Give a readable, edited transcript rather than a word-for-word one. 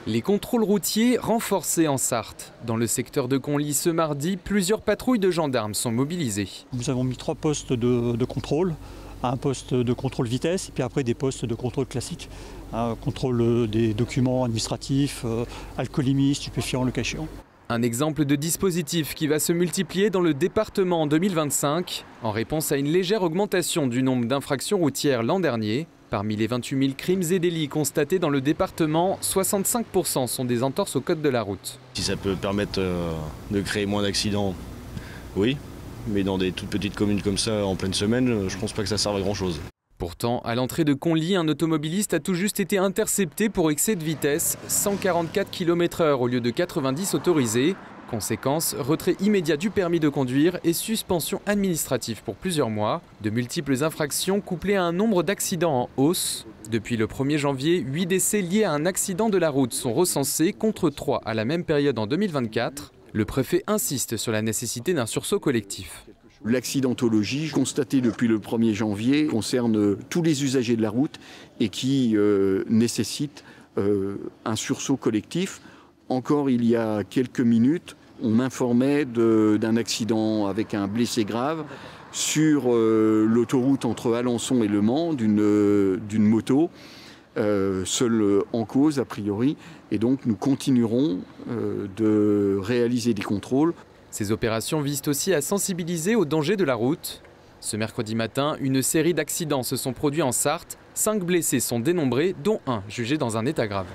Les contrôles routiers renforcés en Sarthe. Dans le secteur de Conly ce mardi, plusieurs patrouilles de gendarmes sont mobilisées. Nous avons mis 3 postes de contrôle, un poste de contrôle vitesse et puis après des postes de contrôle classique. Contrôle des documents administratifs, alcoolémie, stupéfiants, le cas échéant. Un exemple de dispositif qui va se multiplier dans le département en 2025 en réponse à une légère augmentation du nombre d'infractions routières l'an dernier. Parmi les 28 000 crimes et délits constatés dans le département, 65% sont des entorses au code de la route. Si ça peut permettre de créer moins d'accidents, oui. Mais dans des toutes petites communes comme ça, en pleine semaine, je pense pas que ça serve à grand chose. Pourtant, à l'entrée de Conly, un automobiliste a tout juste été intercepté pour excès de vitesse, 144 km/h au lieu de 90 autorisés. Conséquence, retrait immédiat du permis de conduire et suspension administrative pour plusieurs mois. De multiples infractions couplées à un nombre d'accidents en hausse. Depuis le 1er janvier, 8 décès liés à un accident de la route sont recensés contre 3 à la même période en 2024. Le préfet insiste sur la nécessité d'un sursaut collectif. L'accidentologie constatée depuis le 1er janvier concerne tous les usagers de la route et qui nécessite un sursaut collectif. Encore il y a quelques minutes, on m'informait d'un accident avec un blessé grave sur l'autoroute entre Alençon et Le Mans d'une moto, seule en cause a priori. Et donc nous continuerons de réaliser des contrôles. Ces opérations visent aussi à sensibiliser aux dangers de la route. Ce mercredi matin, une série d'accidents se sont produits en Sarthe. 5 blessés sont dénombrés, dont un jugé dans un état grave.